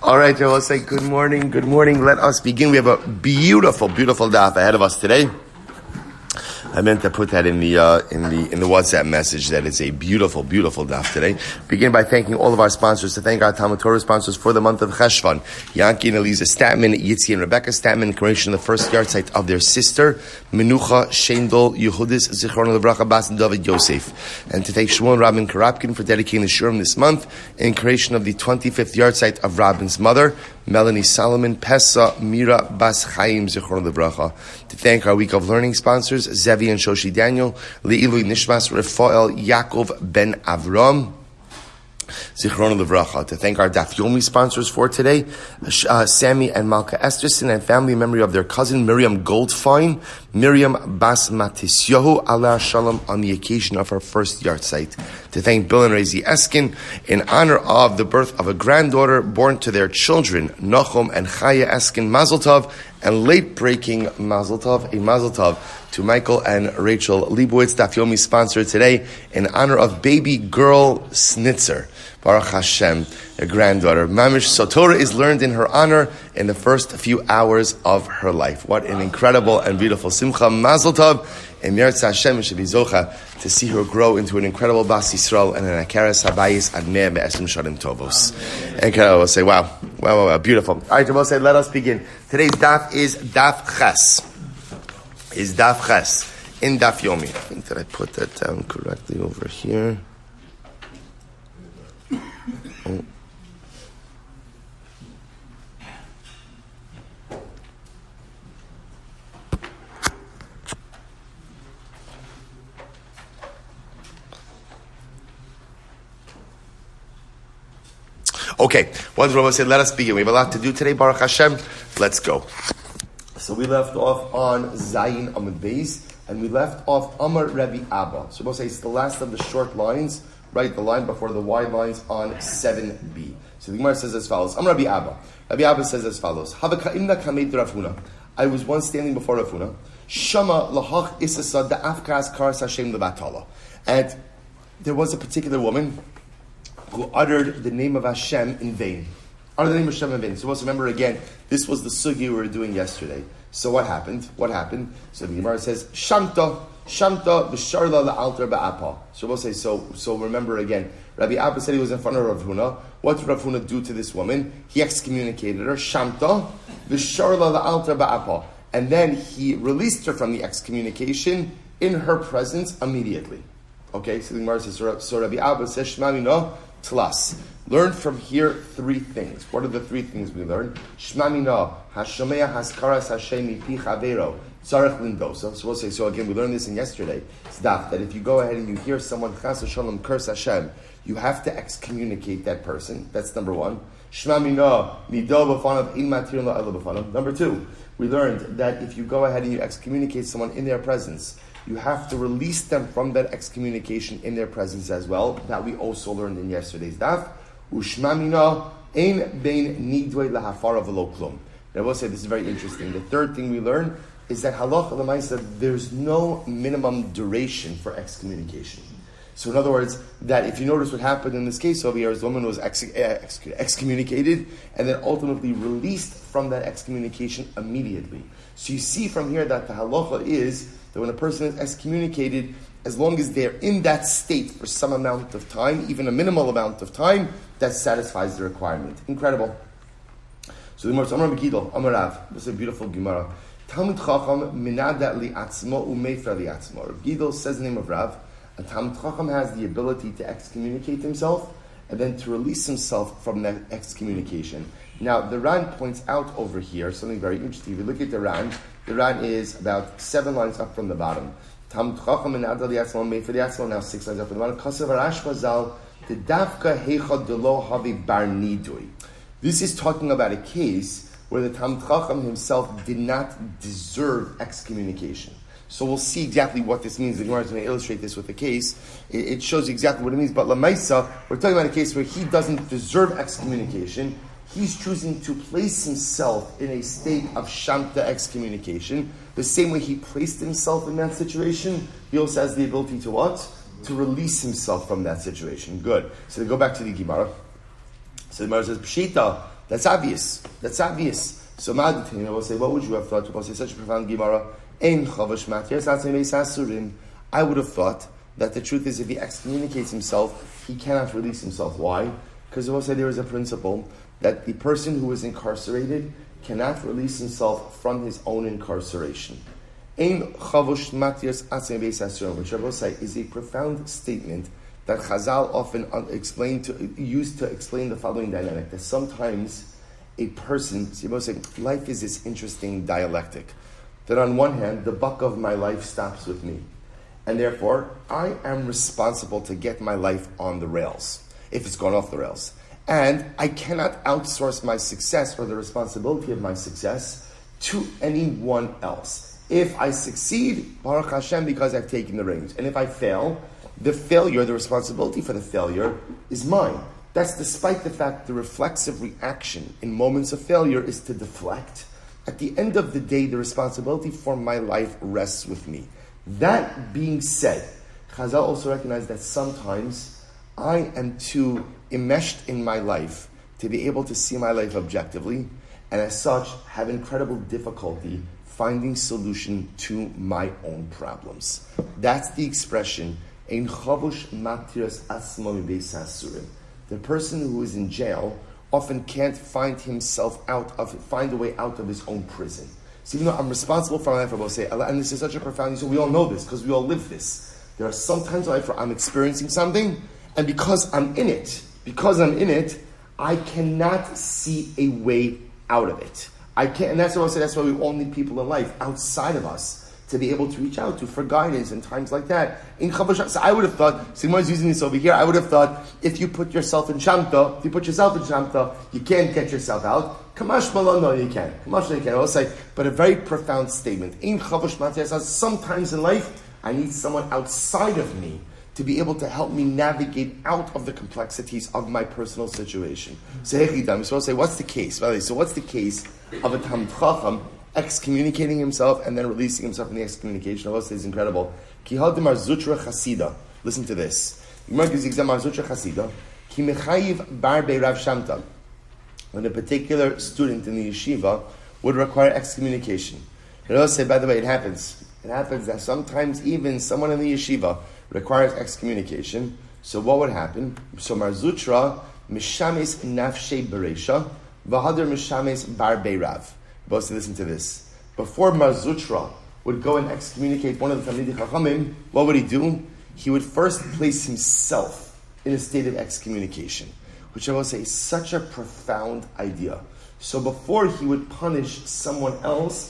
All right, Joe, let's say good morning. Good morning. Let us begin. We have a beautiful, beautiful daf ahead of us today. I meant to put that in the WhatsApp message that it's a beautiful, beautiful daf today. Begin by thanking all of our sponsors. To thank our TALMUD TORAH sponsors for the month of Cheshvan, Yanky and Aliza Statman, Yitzy and Rebecca Statman, in commemoration of the first yarzheit of their sister Menucha Shaindl Yehudis, Zichron Lebracha Bas and Dovid Yosef. And to thank Shmuel and Robyn Korobkin for dedicating the Shurim this month in creation of the 25th yarzheit of Robyn's mother, Melanie Solomon, Pessa Mira Bas Chaim, Zichron Lebracha. To thank our week of learning sponsors, Zevi Shoshy Daniel, nishmas, Refoel Yaakov ben Avraham, Zichron Levracha. To thank our Daf Yomi sponsors for today, Sammy and Malka Esterson, and family memory of their cousin Miriam Goldfein, Miriam Bas Matityahu, Allah Shalom, on the occasion of her first yarzheit. To thank Bill and Raizy Eskin in honor of the birth of a granddaughter born to their children, Nochum and Chaya Eskin, Mazel Tov, and late-breaking Mazel Tov, a Mazel Tov to Michael and Rachel Leibowitz. Daf Yomi sponsored today in honor of baby girl Snitzer, Baruch Hashem, their granddaughter. Mamish, so Torah is learned in her honor in the first few hours of her life. What an incredible and beautiful simcha. Mazel Tov, and yarzheit Hashem should be zocha to see her grow into an incredible Bas Yisrael and an Akaras Habayis Admeh Be'esim Shadim Tovos. And I will say, wow, beautiful. All right, I will say, let us begin. Today's daf is Daf Ches. In Daf Yomi. I think that I put that down correctly over here. Oh. Okay, once Rabbi said, let us begin. We have a lot to do today, Baruch Hashem. Let's go. So we left off on Zayin Amud Beis, and we left off Amar Rabbi Abba. So we'll say it's the last of the short lines, right? The line before the wide lines on 7b. So the Gemara says as follows: Amar Rabbi Abba. Rabbi Abba says as follows: Havakaimna kamed Rav Huna. I was once standing before Rav Huna. Shama lahach isasa da afkas karas Hashem levatala. And there was a particular woman who uttered the name of Hashem in vain. Uttered the name of Hashem in vain. So let's remember again, this was the sugi we were doing yesterday. So what happened? So the Gemara says, Shamta, v'sharla la'alter ba'apa. So we'll say, so remember again, Rabbi Abba said he was in front of Rav Huna. What did Rav Huna do to this woman? He excommunicated her, Shamta, v'sharla la'alter ba'apa. And then he released her from the excommunication in her presence immediately. Okay, so the Gemara says, so Rabbi Abba says, Shema Mino, Tlas. Learn from here three things. What are the three things we learn? Shema Mino, Hashomeya Haskaras Hashem Mipi Chavero, Tzarech Lindosa. So we'll say, so again, we learned this in yesterday. It's that if you go ahead and you hear someone Chas Shalom curse Hashem, you have to excommunicate that person. That's number one. Shema Mino, Nido B'fanav, In Matir La'ela B'fanav. Number two, we learned that if you go ahead and you excommunicate someone in their presence, you have to release them from that excommunication in their presence as well. That we also learned in yesterday's daf. Ushma mina ein bein nidwei lahafara v'lo klum. I will say this is very interesting. The third thing we learn is that halacha l'maisa, there's no minimum duration for excommunication. So in other words, that if you notice what happened in this case over here, this woman was excommunicated and then ultimately released from that excommunication immediately. So you see from here that the halacha is that when a person is excommunicated, as long as they're in that state for some amount of time, even a minimal amount of time, that satisfies the requirement. Incredible. So the Gemara, Amar Megiddo, Amar Rav, this is a beautiful Gemara. Talmud Chacham minada li atzmo umeifra li atzmo. Rav Gidol says the name of Rav, and Talmud Chacham has the ability to excommunicate himself and then to release himself from that excommunication. Now, the Ran points out over here something very interesting. If you look at the Ran is about 7 lines up from the bottom. Talmud Chacham minada li atzmo umeifra li atzmo, now 6 lines up from the bottom. Kasav Arash Mazal, the Davka Heicha Delo Havi Bar Nidui. This is talking about a case where the Talmud Chacham himself did not deserve excommunication. So we'll see exactly what this means. The Gemara is going to illustrate this with a case. It shows you exactly what it means. But Lamaisa, we're talking about a case where he doesn't deserve excommunication. He's choosing to place himself in a state of Shamta excommunication. The same way he placed himself in that situation, he also has the ability to what? To release himself from that situation. Good. So they go back to the Gemara. So the Gemara says, Pshita, That's obvious. So Ma'aditin will say, what would you have thought? Will say such a profound Gemara. Ein chavash matiyas atzmei beis asurim. I would have thought that the truth is if he excommunicates himself, he cannot release himself. Why? Because we'll say there is a principle that the person who is incarcerated cannot release himself from his own incarceration. Ein chavash matiyas atzmei beis asurim, which I will say is a profound statement that Chazal often used to explain the following dynamic, that sometimes a person, life is this interesting dialectic, that on one hand, the buck of my life stops with me, and therefore, I am responsible to get my life on the rails, if it's gone off the rails. And I cannot outsource my success or the responsibility of my success to anyone else. If I succeed, Baruch Hashem, because I've taken the reins. And if I fail, the responsibility for the failure is mine. That's despite the fact the reflexive reaction in moments of failure is to deflect. At the end of the day, the responsibility for my life rests with me. That being said, Chazal also recognized that sometimes I am too enmeshed in my life to be able to see my life objectively, and as such, have incredible difficulty finding solution to my own problems. That's the expression, Ein chavush matiras asmo mibeis hasurim. The person who is in jail often can't find a way out of his own prison. So even though I'm responsible for my life, I will say, and this is such a profound, so we all know this, because we all live this. There are some times in life where I'm experiencing something, and because I'm in it, I cannot see a way out of it. I can't, and that's what I'll say, that's why we all need people in life outside of us to be able to reach out to for guidance in times like that. So I would have thought, Sigmar's using this over here, I would have thought, if you put yourself in shamta, you can't get yourself out. Kamash malon, no, you can. Kamash, you can. I'll say, but a very profound statement. Sometimes in life, I need someone outside of me to be able to help me navigate out of the complexities of my personal situation. So I'll say, what's the case? So what's the case of a Talmid Chacham excommunicating himself and then releasing himself from the excommunication? Allah says incredible. Listen to this. When a particular student in the yeshiva would require excommunication. And Allah said, by the way, it happens. It happens that sometimes even someone in the yeshiva requires excommunication. So what would happen? So Marzutra mishames nafshe beresha v'hader mishames bar beirav. Both listen to this. Before Marzutra would go and excommunicate one of the Talmidei Chachamim, what would he do? He would first place himself in a state of excommunication, which I will say is such a profound idea. So before he would punish someone else,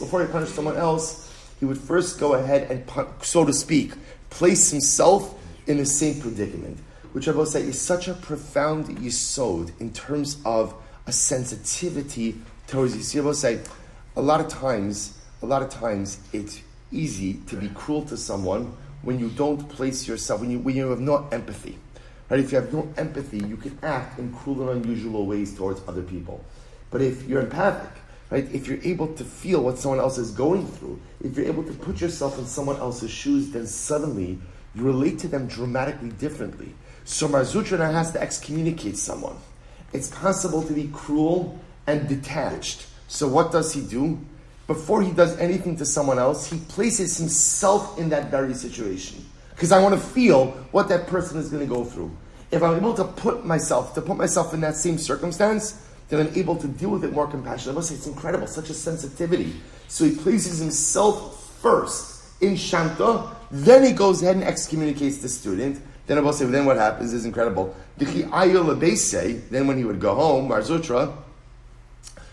he would first go ahead and, so to speak, place himself in the same predicament, which I will say is such a profound yisod in terms of a sensitivity towards Yisrael. I will say, a lot of times, it's easy to be cruel to someone when you don't place yourself, when you have no empathy. Right? If you have no empathy, you can act in cruel and unusual ways towards other people. But if you're empathic, right? If you're able to feel what someone else is going through, if you're able to put yourself in someone else's shoes, then suddenly you relate to them dramatically differently. So Marzutra now has to excommunicate someone. It's possible to be cruel and detached. So what does he do? Before he does anything to someone else, he places himself in that very situation. Because I want to feel what that person is going to go through. If I'm able to put myself in that same circumstance, then I'm able to deal with it more compassionately. I must say it's incredible, such a sensitivity. So he places himself first in Shanta, then he goes ahead and excommunicates the student. Then I will say, then what happens is incredible. Then when he would go home, Marzutra,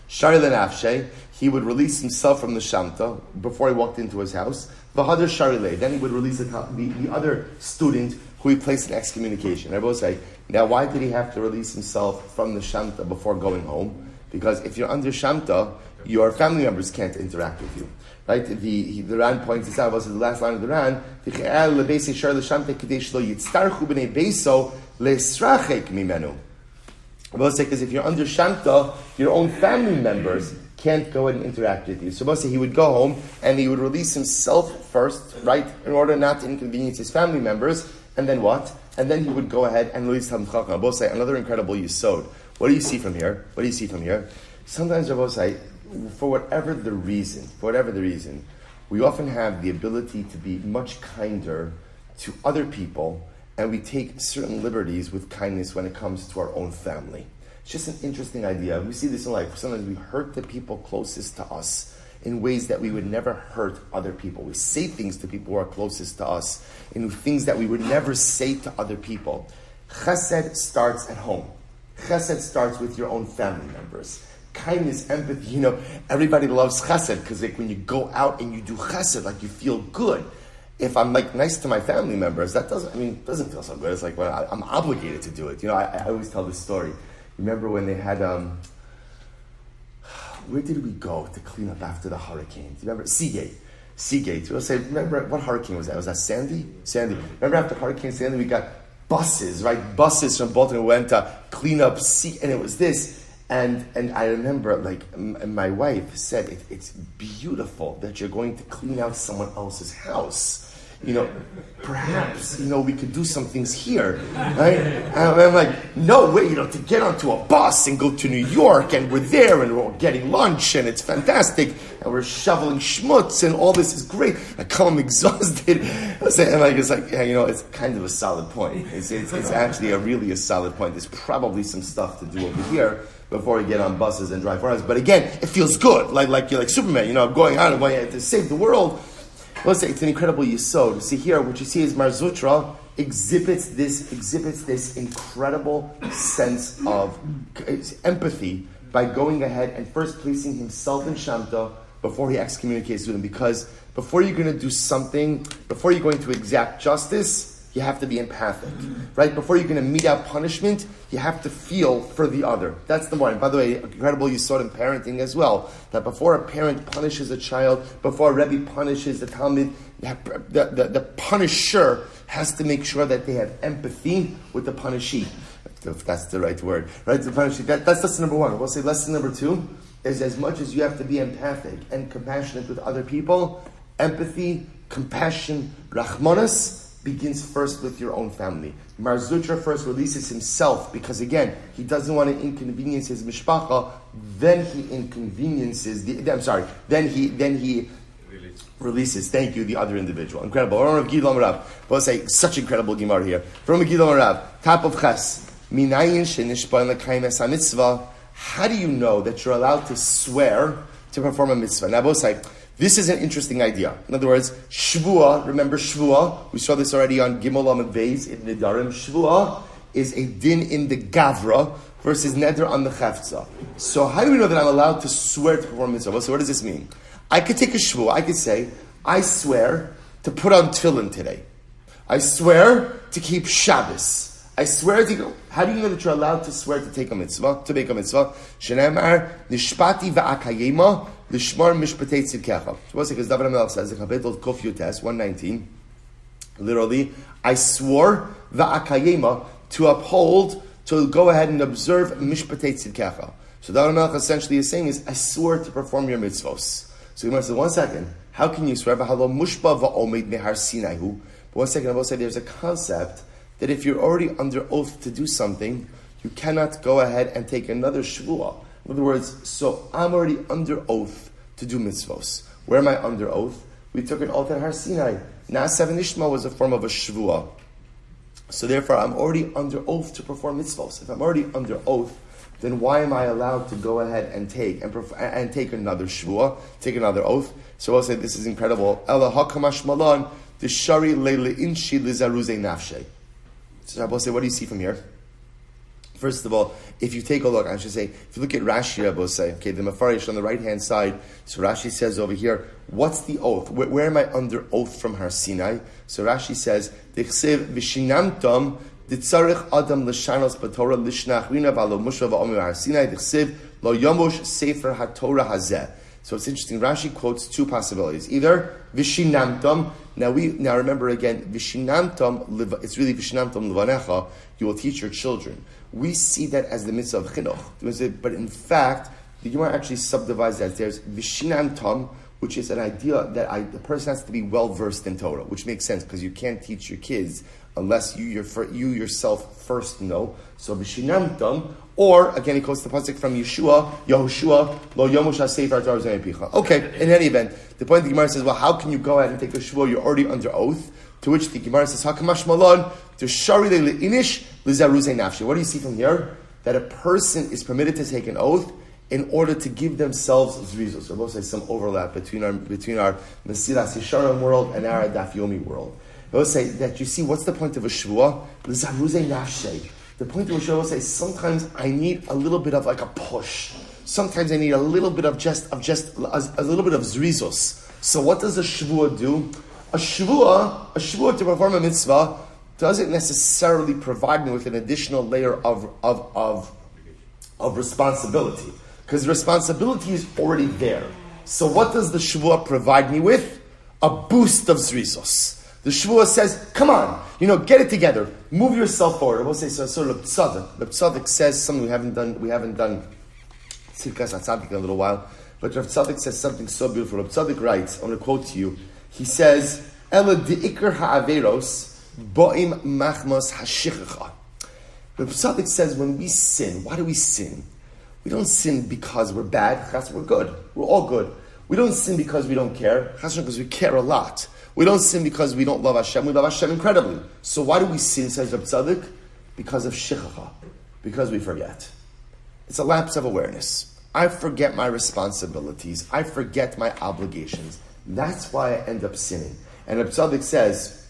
Shari Lenafshe, he would release himself from the Shamta before he walked into his house. V'hadar Shari Le, then he would release the other student who he placed in excommunication. I will say, now why did he have to release himself from the Shamta before going home? Because if you're under Shamta, your family members can't interact with you. Right? The Ran points this out, was the last line of the Ran, I will say, because if you're under Shanta, your own family members can't go and interact with you. So Moshe, he would go home and he would release himself first, right, in order not to inconvenience his family members, and then what? And then he would go ahead and release Talmid Chacham. I will say, another incredible yisod, What do you see from here? Sometimes, Rabbi say, for whatever the reason, we often have the ability to be much kinder to other people, and we take certain liberties with kindness when it comes to our own family. It's just an interesting idea. We see this in life. Sometimes we hurt the people closest to us in ways that we would never hurt other people. We say things to people who are closest to us in things that we would never say to other people. Chesed starts at home. Chesed starts with your own family members. Kindness, empathy, everybody loves chesed because when you go out and you do chesed, you feel good. If I'm nice to my family members, that doesn't feel so good. It's I'm obligated to do it. I always tell this story. Remember when they had, where did we go to clean up after the hurricanes? Remember? Seagate. We'll say, remember, what hurricane was that? Was that Sandy? Remember after Hurricane Sandy, we got buses, right? Buses from Baltimore went to clean up and it was this. And I remember, my wife said, it's beautiful that you're going to clean out someone else's house. Perhaps, we could do some things here, right? And I'm like, no way, to get onto a bus and go to New York, and we're there, and we're getting lunch, and it's fantastic, and we're shoveling schmutz, and all this is great. I come home exhausted, it's kind of a solid point. It's actually a solid point. There's probably some stuff to do over here before we get on buses and drive around. But again, it feels good, like you're like Superman, going out and going to save the world. Let's say it's an incredible yisod. See here, what you see is Mar Zutra exhibits this incredible sense of empathy by going ahead and first placing himself in Shamta before he excommunicates with him. Because before you're going to do something, before you're going to exact justice, you have to be empathic, right? Before you're going to mete out punishment, you have to feel for the other. That's the one. By the way, incredible you saw it in parenting as well, that before a parent punishes a child, before a Rebbe punishes the Talmud, the punisher has to make sure that they have empathy with the punishee. If that's the right word, right? The punishee. That's lesson number one. We'll say lesson number two is as much as you have to be empathic and compassionate with other people, empathy, compassion, rachmanas, begins first with your own family. Mar Zutra first releases himself because, again, he doesn't want to inconvenience his mishpacha. Then he inconveniences Then he releases. Thank you, the other individual. Incredible. We'll say such incredible gemara here. From Gidon Rav, top of Ches. Minayin shenishbain l'kayim es mitzvah. How do you know that you're allowed to swear to perform a mitzvah? Now, both say. This is an interesting idea. In other words, Shvuah, remember Shvuah? We saw this already on Gimel Amud Beis in Nedarim. Shvuah is a din in the Gavra versus Neder on the Chafza. So how do we know that I'm allowed to swear to perform mitzvah? So what does this mean? I could take a Shvuah. I could say, I swear to put on tefillin today. I swear to keep Shabbos. I swear to go. How do you know that you're allowed to swear to take a mitzvah, to make a mitzvah? Shenemar nishpati va'akayema l'shmar mishpatei tzidkecha. Because David HaMelech says, the Kapitel Kuf Yutes 119, literally, I swore va'akayema to uphold, to go ahead and observe mishpatei tzidkecha. So David HaMelech essentially is saying I swore to perform your mitzvos. So you must say, 1 second, how can you swear? V'halo mushba va'omed nehar Sinaihu. But 1 second, I will say there's a concept that if you're already under oath to do something, you cannot go ahead and take another shvuah. In other words, so I'm already under oath to do mitzvos. Where am I under oath? We took an oath at Har Sinai. Na'aseh v'nishma was a form of a shvuah. So therefore, I'm already under oath to perform mitzvos. If I'm already under oath, then why am I allowed to go ahead and take another shvuah, take another oath? So I'll say this is incredible. Ela hakamash malan the shari leile inshi lizaruze nafshe. So Rabbi say, what do you see from here? First of all, if you take a look, I should say, if you look at Rashi, Rabbi say, okay, the Mefarish on the right-hand side, so Rashi says over here, what's the oath? Where am I under oath from Har Sinai? So Rashi says, Dichsev v'shinamtam ditzarich adam l'shanos b'torah l'shnach rina v'alo musha v'omer Har Sinai dichsev lo yomosh sefer haTorah hazeh. So it's interesting. Rashi quotes two possibilities. Either vishinamtam. Now remember again, vishinamtam. It's really vishinamtam levanecha. You will teach your children. We see that as the mitzvah of chinuch. But in fact, the Gemara actually subdivides that. There's vishinamtam, which is an idea that the person has to be well versed in Torah, which makes sense because you can't teach your kids unless you yourself first know. So v'shinamtam, or again, he quotes the pasuk from Yahushua, lo yomush hasefer Torah ze'epicha. Okay, in any event, the point the Gemara says, well, how can you go ahead and take a shvua? You're already under oath. To which the Gemara says, hakamash malon to shari leinish lizaruzei nafshi. What do you see from here? That a person is permitted to take an oath in order to give themselves zrizos. So we'll say some overlap between our Mesilas Yesharim world and our Daf Yomi world. We'll say that you see what's the point of a shvua? Lizaruzei nafshi. The point of a shvua will say sometimes I need a little bit of like a push. Sometimes I need a little bit of just a little bit of zrizos. So what does a shvua do? A shvua to perform a mitzvah doesn't necessarily provide me with an additional layer of responsibility. Because responsibility is already there. So what does the shvua provide me with? A boost of zrizos. The shvua says, come on, get it together. Move yourself forward. I will say, so Reb Tzaddik says something we haven't done Tzidkas HaTzadik in a little while. But Reb Tzaddik says something so beautiful. Reb Tzaddik writes, I'm going to quote to you. He says, Ela de'ikar ha'averos bo'im machmos ha'shichacha. Reb Tzaddik says, when we sin, why do we sin? We don't sin because we're bad. We're good. We're all good. We don't sin because we don't care. Because we care a lot. We don't sin because we don't love Hashem. We love Hashem incredibly. So why do we sin, says Reb Tzaddik? Because of shichacha. Because we forget. It's a lapse of awareness. I forget my responsibilities. I forget my obligations. That's why I end up sinning. And Reb Tzaddik says,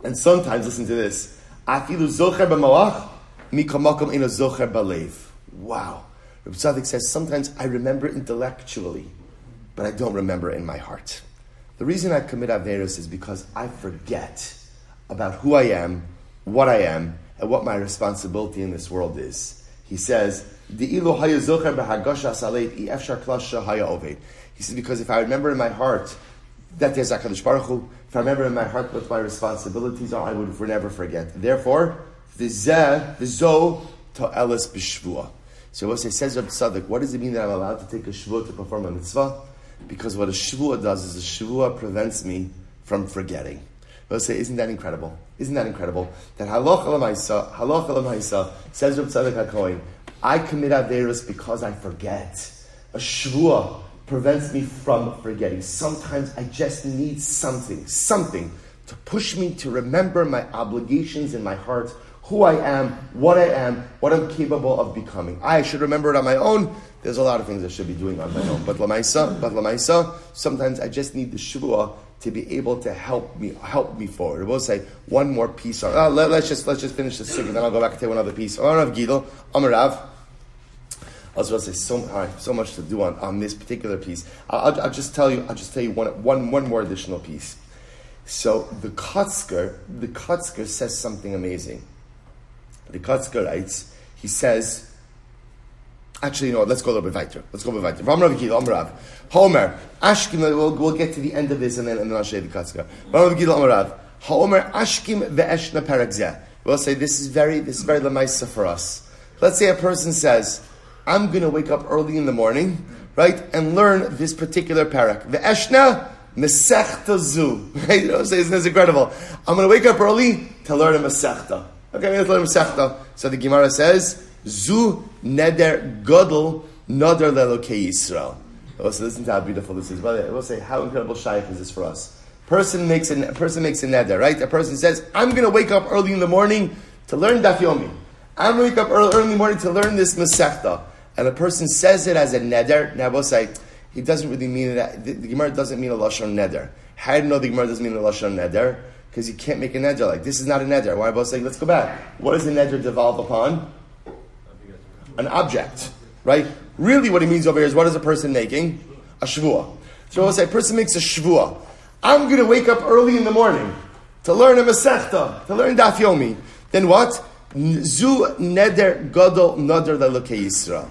and sometimes, listen to this, afilu zocher b'moach, mikamakom ina zocher b'leiv. Wow. Reb Tzaddik says, sometimes I remember intellectually, but I don't remember in my heart. The reason I commit averos is because I forget about who I am, and what my responsibility in this world is. He says, he says, because if I remember in my heart that there's HaKadosh Baruch Hu, if I remember in my heart what my responsibilities are, I would never forget. Therefore, v'zo to'eles b'shvua. So what says Reb Tzaddik, what does it mean that I'm allowed to take a shvua to perform a mitzvah? Because what a shvua does is a shvua prevents me from forgetting. We'll say, isn't that incredible? Isn't that incredible? That halacha l'maisa, says Reb Tzaddik HaKohen, I commit averos because I forget. A shvua prevents me from forgetting. Sometimes I just need something to push me to remember my obligations in my heart, who I am, what I'm capable of becoming. I should remember it on my own. There's a lot of things I should be doing on my own. But lamaisa, sometimes I just need the shvua to be able to help me forward. We'll say one more piece. Let's just finish this second, then I'll go back and take one other piece. Amarav Gidel, Amarav. I was going to say so much to do on this particular piece. I'll just tell you one more additional piece. So the Kotzker says something amazing. The Kotzker writes, he says, actually, let's go a little bit weiter. V'amrav Gidel, Amarav. Homer, Ashkim, we'll get to the end of this and then I'll show you the Kotzker. V'amrav Gidel, Amarav. Homer, Ashkim ve'eshna perek zeh. We'll say this is very lemaisa for us. Let's say a person says, I'm going to wake up early in the morning, right, and learn this particular parak. Ve'eshna mesechta zu. Right? So isn't this incredible? I'm going to wake up early to learn a mesechta. Okay, I'm going to learn a mesechta. So the Gemara says, zu neder godel nodar lelokei Yisrael. So listen to how beautiful this is. We'll say, how incredible shaykh is this for us? Person makes a neder, right? A person says, I'm going to wake up early in the morning to learn Daf Yomi. I'm going to wake up early in the morning to learn this mesechta. And a person says it as a neder. Now, we'll say, he doesn't really mean it. The Gemara doesn't mean a lashon neder. How do you know the Gemara doesn't mean a lashon neder? Because you can't make a neder like this is not a neder. Why? We'll say, let's go back. What does the neder devolve upon? An object, right? Really, what he means over here is, what is a person making? A shvua. So we'll say, a person makes a shvua. I'm going to wake up early in the morning to learn a mesechta, to learn Daf Yomi. Then what? Zu neder gadol neder lelokei Yisrael.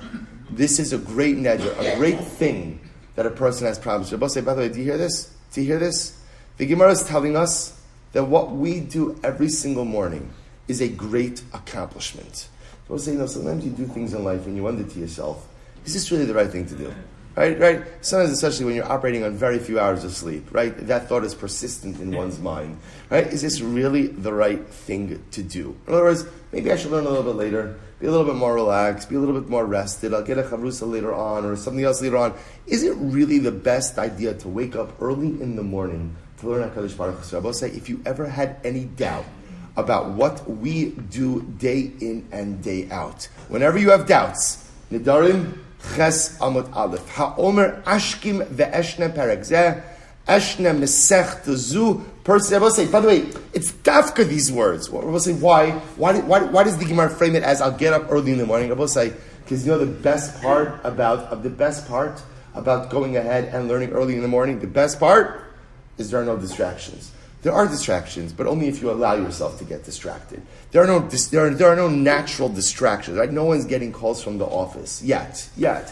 This is a great neder, a great thing that a person has promised. Rabbi say, by the way, do you hear this? The Gemara is telling us that what we do every single morning is a great accomplishment. Rabbi say, sometimes you do things in life and you wonder to yourself, is this really the right thing to do? Right? Sometimes, especially when you're operating on very few hours of sleep, right? That thought is persistent in one's mind, right? Is this really the right thing to do? In other words, maybe I should learn a little bit later, be a little bit more relaxed, be a little bit more rested, I'll get a chavrusa later on, or something else later on. Is it really the best idea to wake up early in the morning to learn HaKadosh Baruch Hu? So I will say, if you ever had any doubt about what we do day in and day out, whenever you have doubts, Nedarim, Ches Amot Aleph. Ha'omer Ashkim ve'eshne perek zeh, eshne mesech tezu. Person, I will say, by the way, it's dafka these words. I will say, why? Why does the Gemara frame it as I'll get up early in the morning? I will say, because you know the best part about going ahead and learning early in the morning, the best part is there are no distractions. There are distractions, but only if you allow yourself to get distracted. There are no natural distractions, right? No one's getting calls from the office yet. There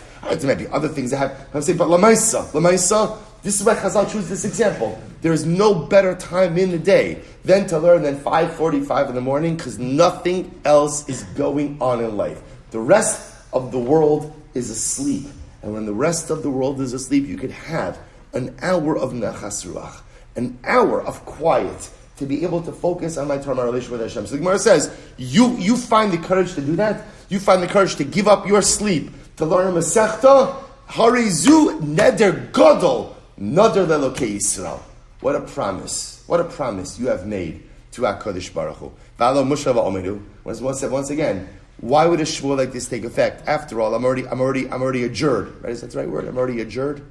might be other things that have. I'm saying, but lamaisa. This is why Chazal choose this example. There is no better time in the day than to learn than 5:45 in the morning, because nothing else is going on in life. The rest of the world is asleep, and when the rest of the world is asleep, you could have an hour of nachas ruach, an hour of quiet, to be able to focus on my Torah, my relationship with Hashem. So the Gemara says, you find the courage to do that? You find the courage to give up your sleep, to learn a Masechta? Harizu neder gadol, nader lelokei Yisrael. What a promise you have made to HaKadosh Baruch Hu. V'alo Musha v'omenu. Once again, why would a shvuah like this take effect? After all, I'm already adjured. Right? Is that the right word? I'm already adjured.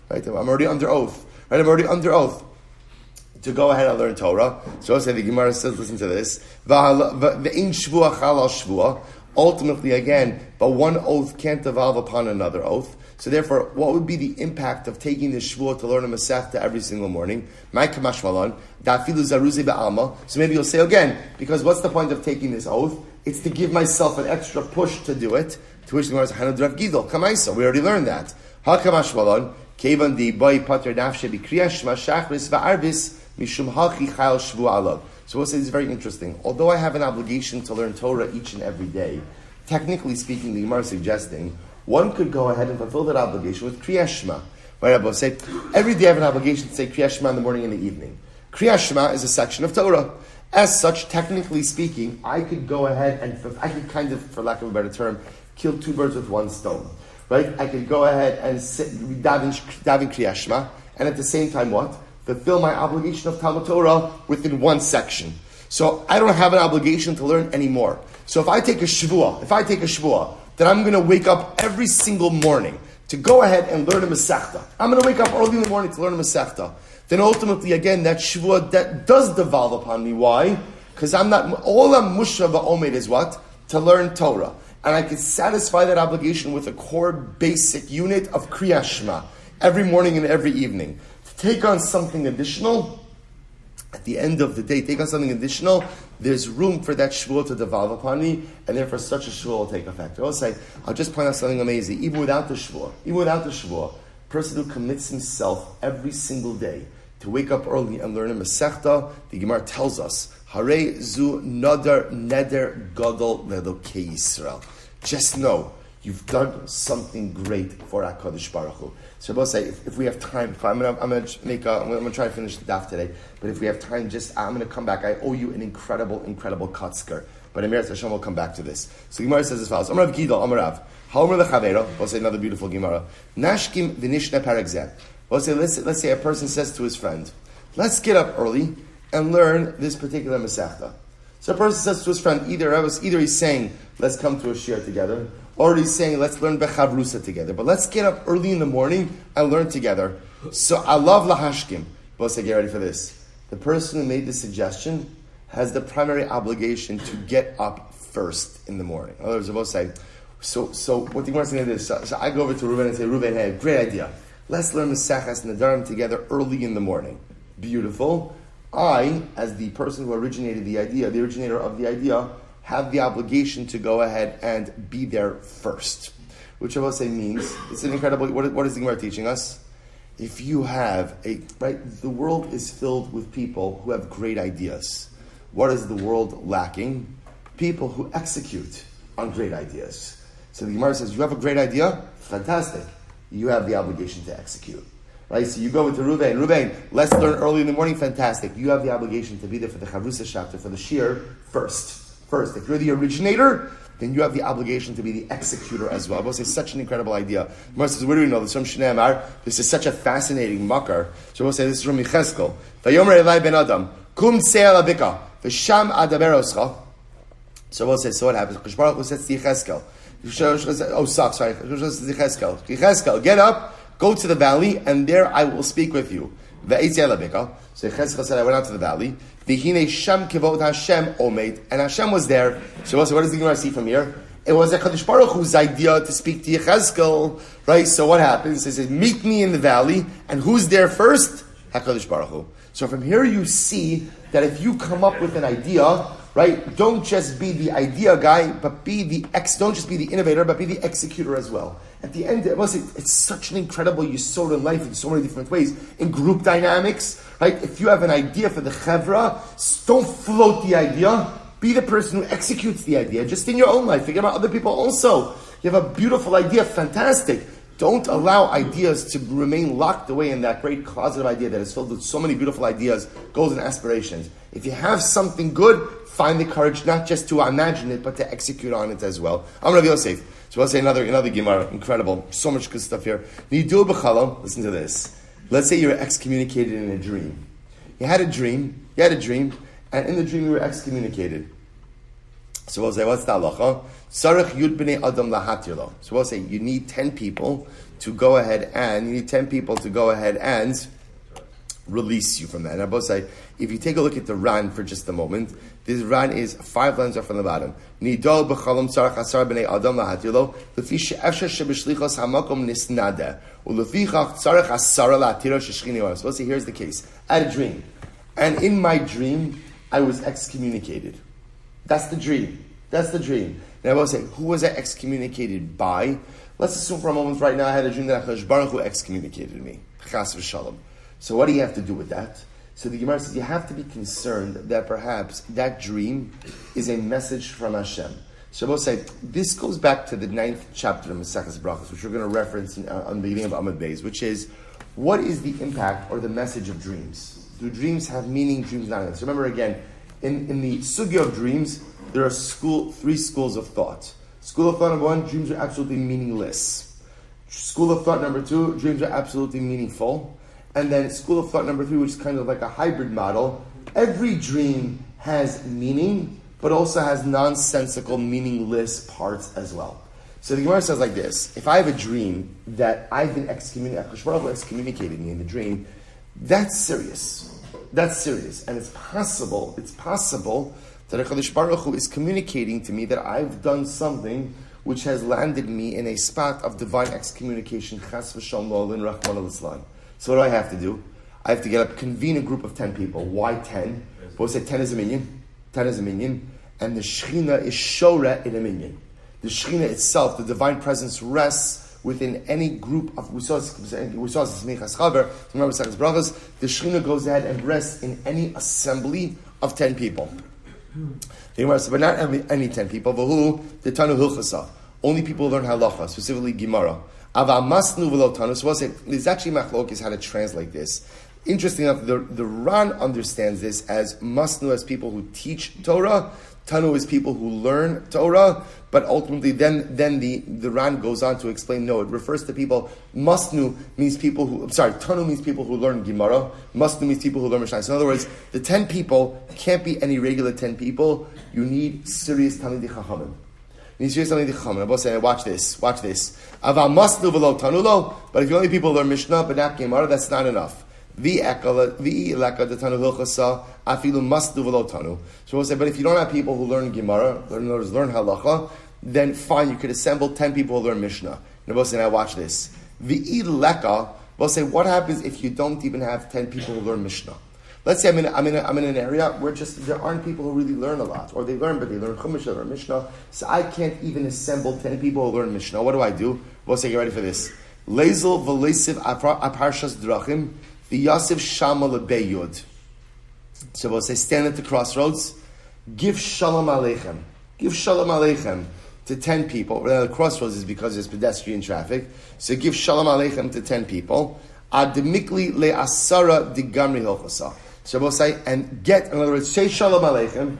Right? I'm already under oath. Right? I'm already under oath to go ahead and learn Torah. So say the Gemara says, listen to this. Ultimately, again, but one oath can't devolve upon another oath. So therefore, what would be the impact of taking this shvuah to learn a Masechta every single morning? So maybe you'll say again, because what's the point of taking this oath? It's to give myself an extra push to do it. To which the Gemara says, Hanadrav Gidol, Kamaisa. We already learned that. Kevan di boy pater nafshe b'kriyas shma shachris va'arvis mishum hachi chayil shvu alav. So we'll say this is very interesting. Although I have an obligation to learn Torah each and every day, technically speaking, the Gemara is suggesting one could go ahead and fulfill that obligation with kriyas shma. Right, Abba, say every day I have an obligation to say kriyas shma in the morning and the evening. Kriyas shma is a section of Torah. As such, technically speaking, I could go ahead and I could kind of, for lack of a better term, kill two birds with one stone. Right? I could go ahead and daven kriyas shma, and at the same time what? Fulfill my obligation of Talmud Torah within one section. So I don't have an obligation to learn anymore. So if I take a shvuah, then I'm going to wake up every single morning to go ahead and learn a Masechta. I'm going to wake up early in the morning to learn a Masechta. Then ultimately, again, that shvuah that does devolve upon me. Why? Because I'm not, all I'm musha va'omed is what? To learn Torah. And I can satisfy that obligation with a core basic unit of kriyas shma every morning and every evening. To take on something additional, at the end of the day, there's room for that shvuah to devolve upon me, and therefore such a shvuah will take effect. I'll just point out something amazing. Even without the shvuah, a person who commits himself every single day to wake up early and learn a Masechta, the Gemara tells us, Hare zu neder gadol lelokei Yisrael. Just know you've done something great for HaKadosh Baruch Hu. So I'll say, if we have time, I'm going to try to finish the daf today, but if we have time, I'm going to come back. I owe you an incredible katzker. But Amir Hashem will come back to this. So Gemara says as follows, Amrav Gidol, Amarav, Ha'omer lechavero, we'll say another beautiful Gemara, Nashkim v'nishne perek zeh. We'll say, let's say a person says to his friend, let's get up early and learn this particular Masechta. So a person says to his friend, either he's saying, let's come to a shir together, or he's saying, let's learn bechavrusa together. But let's get up early in the morning and learn together. So I love lahashkim. But say, get ready for this. The person who made the suggestion has the primary obligation to get up first in the morning. In other words, both say, so what the Gemara is saying is, so I go over to Reuven and say, Reuven, hey, great idea. Let's learn Maseches Nedarim together early in the morning. Beautiful. I, as the person who originated the idea, the originator of the idea, have the obligation to go ahead and be there first. Which I will say means, it's an incredible, what is the Gemara teaching us? If you have the world is filled with people who have great ideas. What is the world lacking? People who execute on great ideas. So the Gemara says, you have a great idea? Fantastic. you have the obligation to execute. Right? So you go into Ruvain, let's learn early in the morning, fantastic. You have the obligation to be there for the Chavrusa chapter, for the Shir, first. If you're the originator, then you have the obligation to be the executor as well. I will say such an incredible idea. Mar says, where do we know this from? Shnei Amar. This is such a fascinating makar. So we'll say this is from Yecheskel. Vayomer Elai ben Adam, kum tzei ala bika, v'sham adaber oscha. So we'll say, so what happens? Kosh Baruch Hu says to Yecheskel. Yecheskel, get up, go to the valley, and there I will speak with you. Ve'etzei ala bika. So Yecheskel said, I went out to the valley. V'hinei sham kivod Hashem omeid, and Hashem was there. So what does the Gemara see from here? It was HaKadosh Baruch Hu's idea to speak to Yecheskel, right? So what happens? He says, meet me in the valley, and who's there first? HaKadosh Baruch Hu. So from here you see that if you come up with an idea, right, don't just be the idea guy, but don't just be the innovator, but be the executor as well. At the end, it's such an incredible yisod in life in so many different ways. In group dynamics, right? If you have an idea for the chevra, don't float the idea. Be the person who executes the idea. Just in your own life. Forget about other people also. You have a beautiful idea, fantastic. Don't allow ideas to remain locked away in that great closet of idea that is filled with so many beautiful ideas, goals, and aspirations. If you have something good, find the courage not just to imagine it, but to execute on it as well. I'm Refoel Yaakov. So I'll say another Gemara. Incredible. So much good stuff here. Nidu b'chalom. Listen to this. Let's say you were excommunicated in a dream. You had a dream, and in the dream you were excommunicated. So we'll say, what's the halacha? Sarich yud b'nei adam lahatirlo. So we'll say, you need 10 people to go ahead and release you from that. And I both say, if you take a look at the Ran for just a moment, this Ran is 5 lines up from the bottom. Nidol b'chalom sarich asar b'nei adam lahatirlo, lefi she'efsher sheb'shlichos hamakom nisnada, ulefichach sarich asara lahatiro sheshchini oram. So we'll say, here's the case. I had a dream. And in my dream, I was excommunicated. That's the dream. Now I will say, who was I excommunicated by? Let's assume for a moment right now I had a dream that HaKadosh Baruch Hu excommunicated me. Chas v'shalom. So what do you have to do with that? So the Gemara says you have to be concerned that perhaps that dream is a message from Hashem. So I will say, this goes back to the 9th chapter of Maseches Brachos, which we're going to reference on the beginning of Amud Beis, which is, what is the impact or the message of dreams? Do dreams have meaning, dreams not? So remember again, in the sugya of dreams, there are 3 schools of thought. School of thought number 1, dreams are absolutely meaningless. School of thought number 2, dreams are absolutely meaningful. And then school of thought number 3, which is kind of like a hybrid model. Every dream has meaning, but also has nonsensical, meaningless parts as well. So the Gemara says like this: if I have a dream that I've been excommunicated, HaKadosh Baruch Hu excommunicated me in the dream, that's serious. And it's possible that HaKadosh Baruch Hu is communicating to me that I've done something which has landed me in a spot of divine excommunication. Chas v'shalom lo'olin rachman al-islam. So what do I have to do? I have to get up, convene a group of 10 people. Why 10? We'll say 10 is a minion. And the Shechina is shoreh in a minion. The Shechina itself, the divine presence, rests within any group of, we saw this Smichas Chaver, remember Sechas Brachos, the Shechina goes ahead and rests in any assembly of 10 people. The Gemara said, but not any 10 people, but who? The Tanu Hilchasa. Only people who learn halacha, specifically Gemara. Ava masnu v'lo Tanu. So we'll say, there's actually machlokes how to translate this. Interesting enough, the Ran understands this as masnu as people who teach Torah, Tanu is people who learn Torah, but ultimately then the Ran goes on to explain, no, it refers to people, Tanu means people who learn Gemara, Masnu means people who learn Mishnah. So in other words, the 10 people can't be any regular 10 people, you need serious Talmidei Chachamim. I will say, watch this. Ava masnu v'lo Tanulo, but if you only people who learn Mishnah, but not Gemara, that's not enough. So we'll say, but if you don't have people who learn Gemara, learn Halacha, then fine, you could assemble 10 people who learn Mishnah. And we'll say, now watch this. We'll say, what happens if you don't even have 10 people who learn Mishnah? Let's say I'm in an area where just there aren't people who really learn a lot, or they learn, but they learn Chumash or Mishnah. So I can't even assemble 10 people who learn Mishnah. What do? We'll say, get ready for this. Lezel v'leisiv aparshas drachim. The Yosef Shama Lebeyud. So we'll say, stand at the crossroads, give shalom aleichem to to 10 people. The crossroads is because there's pedestrian traffic. So give shalom aleichem to 10 people. Admikli le'asara digamri hilchasa. So we'll say, and get, in other words, say shalom aleichem,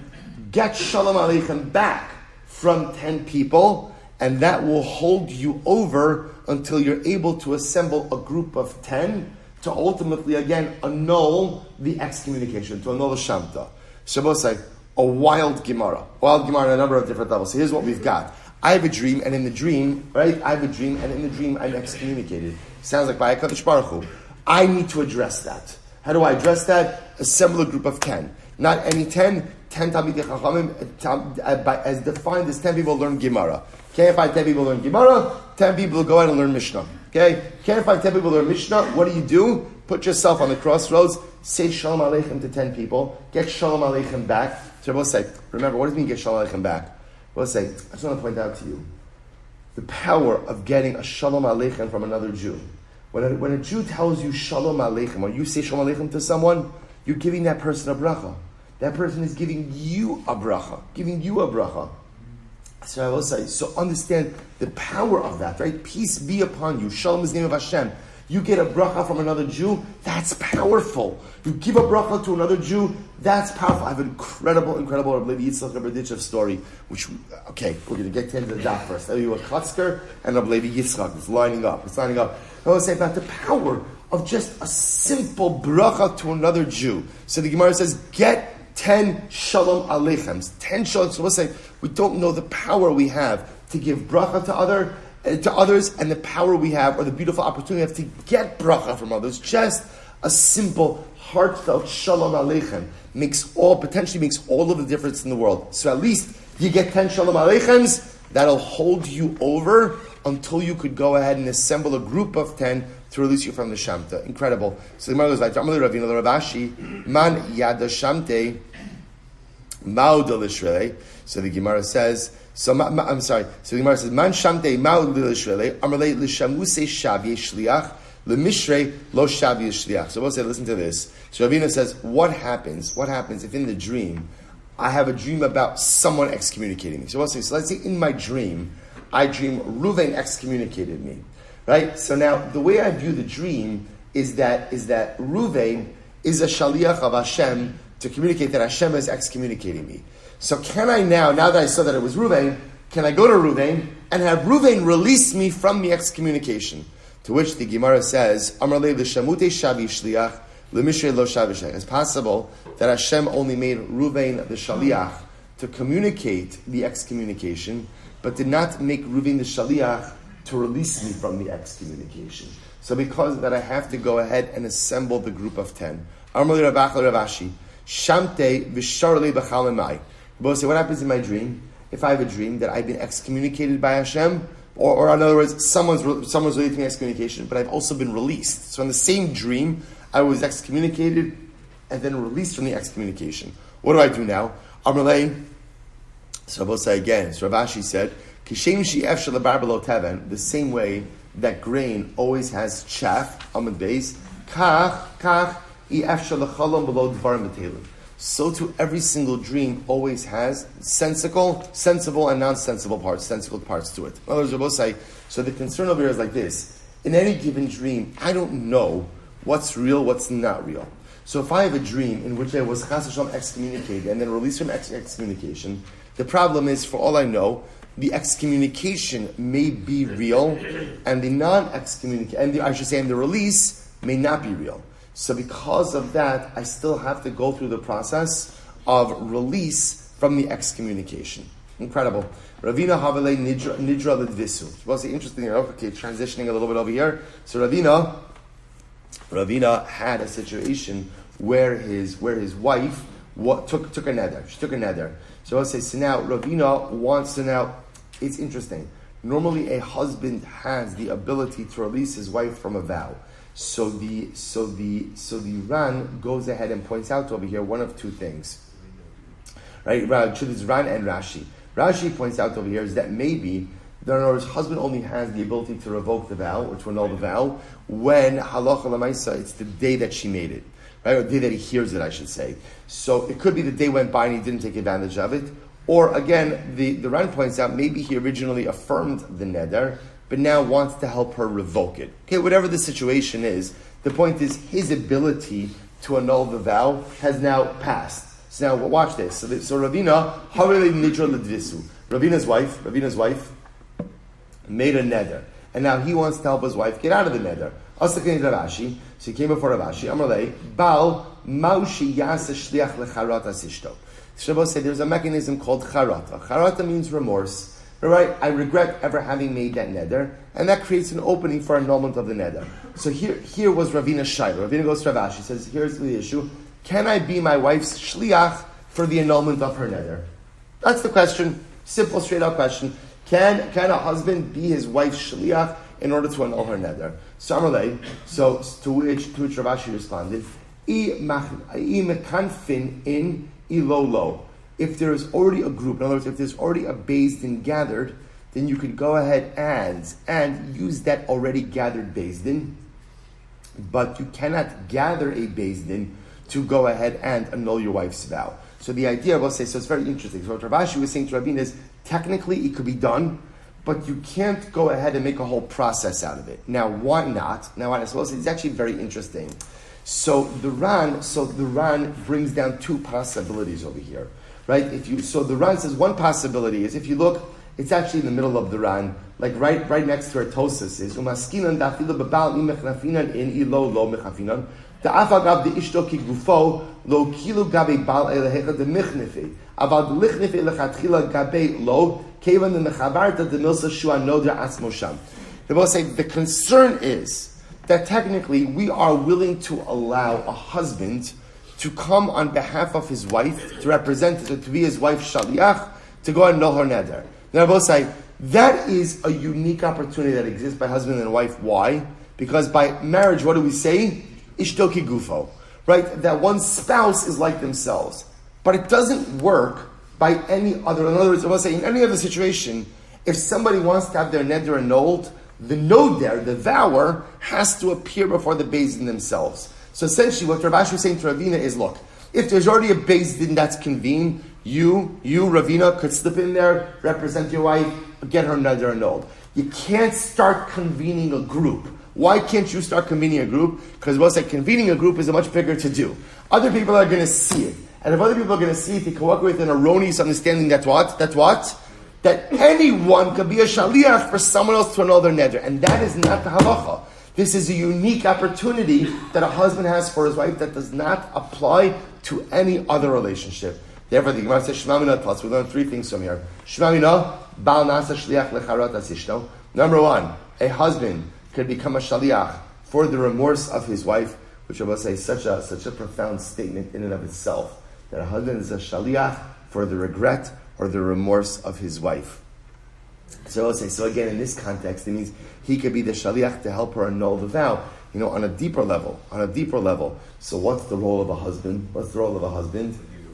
get shalom aleichem back from 10 people, and that will hold you over until you're able to assemble a group of 10 to ultimately, again, annul the excommunication, to annul the shamta. So we'll say, a wild Gemara on a number of different levels. So here's what we've got. I have a dream, and in the dream, right? I have a dream, and in the dream, I'm excommunicated. Sounds like by HaKadosh Baruch Hu. I need to address that. How do I address that? Assemble a group of 10. Not any 10 Talmidei Chachamim, as defined as 10 people learn Gemara. Can't find 10 people learn Gemara, 10 people go out and learn Mishnah. Okay? Can't find 10 people learn Mishnah, what do? Put yourself on the crossroads, say Shalom Aleichem to 10 people, get Shalom Aleichem back. So we'll say, remember, what does it mean get Shalom Aleichem back? We'll say, I just want to point out to you, the power of getting a Shalom Aleichem from another Jew. When a Jew tells you Shalom Aleichem, or you say Shalom Aleichem to someone, you're giving that person a bracha. That person is giving you a bracha. So I will say, so understand the power of that, right? Peace be upon you. Shalom is the name of Hashem. You get a bracha from another Jew, that's powerful. You give a bracha to another Jew, that's powerful. I have an incredible Rabbi Yitzchak story, which, okay, we're going to get into the daf first. I'll tell you a Klatzker and Rabbi Yitzchak. It's lining up. I want to say about the power of just a simple bracha to another Jew. So the Gemara says, get 10 shalom aleichems. 10 shalom. So we'll say, we don't know the power we have to give bracha to others, and the power we have, or the beautiful opportunity we have to get bracha from others. Just a simple, heartfelt shalom aleichem potentially makes all of the difference in the world. So at least you get 10 shalom aleichems, that'll hold you over until you could go ahead and assemble a group of 10 to release you from the shamta. Incredible. So the Gemara goes like, Ravashi, man yada shamte, mauda lishrele. So the Gemara says, So the Gemara says, man shamte mauda lishrele, amrle lishamuse shavye shliach, lemishrei lo shavye shliach. So we'll say, listen to this. So Ravina says, what happens if in the dream, I have a dream about someone excommunicating me? So we'll say, so let's say in my dream, I dream Reuven excommunicated me. Right? So now, the way I view the dream is that Reuven is a shaliach of Hashem to communicate that Hashem is excommunicating me. So can I now that I saw that it was Reuven, can I go to Reuven and have Reuven release me from the excommunication? To which the Gemara says, Amar le l'shamute shavi shliach, l'mishrei lo shavi shliach. It's possible that Hashem only made Reuven the shaliach to communicate the excommunication, but did not make Reuven the shaliach to release me from the excommunication. So because of that, I have to go ahead and assemble the group of 10. Amrli Ravach Ravashi, Shamte Visharli B'chalamai. Both say, what happens in my dream? If I have a dream that I've been excommunicated by Hashem, or in other words, someone's releasing me excommunication, but I've also been released. So in the same dream, I was excommunicated and then released from the excommunication. What do I do now? Amrli, so both say again, so Ravashi said, the same way that grain always has chaff, amud beis, so too every single dream always has sensible and non-sensible parts, sensible parts to it. In other words, both say, so the concern over here is like this. In any given dream, I don't know what's real, what's not real. So if I have a dream in which I was chas v'shalom excommunicated and then released from excommunication, the problem is, for all I know, the excommunication may be real, and the non-excommunication, and the release may not be real. So because of that, I still have to go through the process of release from the excommunication. Incredible. Ravina Havele Nidra Lidvisu. It's mostly interesting. Okay, transitioning a little bit over here. So Ravina had a situation where his wife took a neder. She took a neder. So I'll say, so now Ravina wants to now. It's interesting. Normally, a husband has the ability to release his wife from a vow. So the Ran goes ahead and points out over here one of two things. Right? It's Ran and Rashi. Rashi points out over here is that maybe his husband only has the ability to revoke the vow or to annul the vow when halacha l'maisa, it's the day that she made it. Right? Or the day that he hears it, I should say. So it could be the day went by and he didn't take advantage of it. Or again, the Ran points out maybe he originally affirmed the neder, but now wants to help her revoke it. Okay, whatever the situation is, the point is his ability to annul the vow has now passed. So now watch this. So Ravina, Ravina's wife made a neder, and now he wants to help his wife get out of the neder. So he came before Ravashi. Amarlei, Baal Maushi Yasa Shliach Lecharata Sishto. Shabbos said there's a mechanism called charata. Charata means remorse. Right? I regret ever having made that neder, and that creates an opening for annulment of the neder. So here was Ravina's shaila. Ravina goes to Ravashi, says, here's the issue. Can I be my wife's shliach for the annulment of her neder? That's the question. Simple, straight out question. Can a husband be his wife's shliach in order to annul her neder? So to which Ravashi responded, I mekanfin in ilolo. If there is already a group, in other words, if there's already a Beis Din gathered, then you could go ahead and use that already gathered Beis Din, but you cannot gather a Beis Din to go ahead and annul your wife's vow. So the idea, I will say, so it's very interesting. So what Ravashi was saying to Rabin is, technically it could be done, but you can't go ahead and make a whole process out of it. Now, why not? Now, I suppose it's actually very interesting. So the Ran brings down two possibilities over here. Right? So the Ran says one possibility is if you look, it's actually in the middle of the Ran, like right next to where Tosas is. Umaskinan dafilu bebal imechnafinan in ilo lo mechafinan. The afagav the ishto ki gufo lo kilu gabe bal elehecha de michnefe. Avad lichnefe lechatchila gabe lo kevan the mechabarta de milsa shua nodra asmosham. They both say the concern is that technically we are willing to allow a husband to come on behalf of his wife, to represent it, to be his wife's shaliach, to go and know her neder. Now, I both say, that is a unique opportunity that exists by husband and wife. Why? Because by marriage, what do we say? Ishtoki gufo. Right? That one spouse is like themselves. But it doesn't work by any other. In other words, I will say, in any other situation, if somebody wants to have their neder annulled, the noder, the vower, has to appear before the Beis Din themselves. So essentially what Ravashi was saying to Ravina is, look, if there's already a Beis Din that's convened, you, Ravina, could slip in there, represent your wife, get her neder annulled. You can't start convening a group. Why can't you start convening a group? Because we'll say convening a group is a much bigger to-do. Other people are going to see it. And if other people are going to see it, they can walk away with an erroneous understanding that that anyone could be a shaliach for someone else to annul their neder. And that is not the halacha. This is a unique opportunity that a husband has for his wife that does not apply to any other relationship. Therefore, the Gemara says, Shema Mina plus. We learn three things from here. Shema Mina, Baal Nasa Shliach Lecharot Asishto. Number one, a husband could become a shaliach for the remorse of his wife, which I will say is such a profound statement in and of itself, that a husband is a shaliach for the regret or the remorse of his wife. So I'll say, so again, in this context, it means he could be the shaliach to help her annul the vow, on a deeper level. So what's the role of a husband?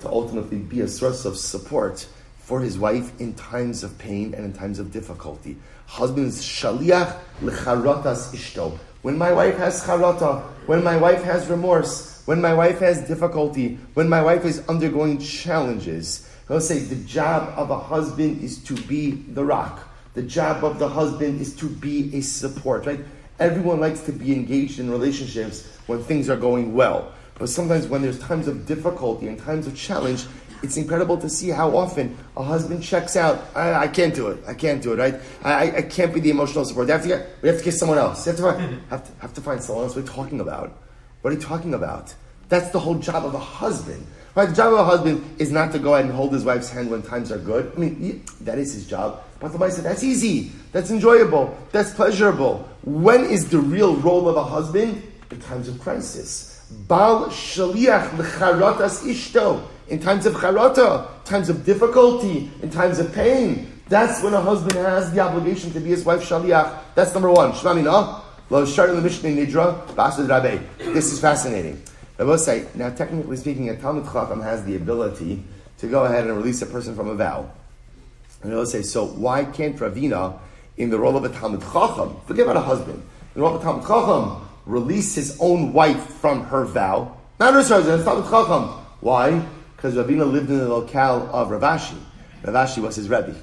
To ultimately be a source of support for his wife in times of pain and in times of difficulty. Husband's shaliach lecharotas ishto. When my wife has charata, when my wife has remorse, when my wife has difficulty, when my wife is undergoing challenges, I'll say the job of a husband is to be the rock. The job of the husband is to be a support, right? Everyone likes to be engaged in relationships when things are going well. But sometimes when there's times of difficulty and times of challenge, it's incredible to see how often a husband checks out. I can't do it, right? I can't be the emotional support. We have to get someone else. Have to find someone else. What are you talking about? That's the whole job of a husband. Right? The job of a husband is not to go ahead and hold his wife's hand when times are good. That is his job. But the Bible said that's easy, that's enjoyable, that's pleasurable. When is the real role of a husband? In times of crisis. Bal shaliach lecharotas ishto. In times of charata, times of difficulty, in times of pain. That's when a husband has the obligation to be his wife's shaliach. That's number one. Shema Mina, lo shar l'mishnei nidra, b'asad rabbe. This is fascinating. I will say, now technically speaking, a Talmud Chacham has the ability to go ahead and release a person from a vow. And I will say, so why can't Ravina, in the role of a Talmud Chacham, forget about a husband, in the role of a Talmud Chacham, release his own wife from her vow? Not her husband, it's Talmud Chacham. Why? Because Ravina lived in the locale of Ravashi. Rav Ashi was his Rebbe.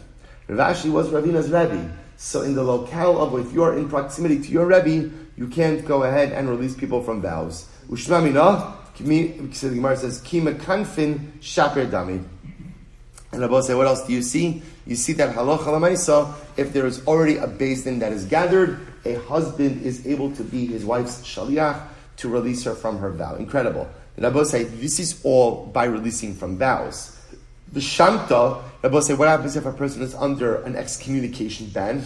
Rav Ashi was Ravina's Rebbe. So in the locale of if you're in proximity to your Rebbe, you can't go ahead and release people from vows. Ushmamina, the Gemara says, Kima kanfin shaper dami. And Rabbi say, what else do you see? You see that halacha l'maisa, if there is already a beis din that is gathered, a husband is able to be his wife's shaliach to release her from her vow. Incredible. And Rabbi say, this is all by releasing from vows. The Shamta, Rabbi say, what happens if a person is under an excommunication ban,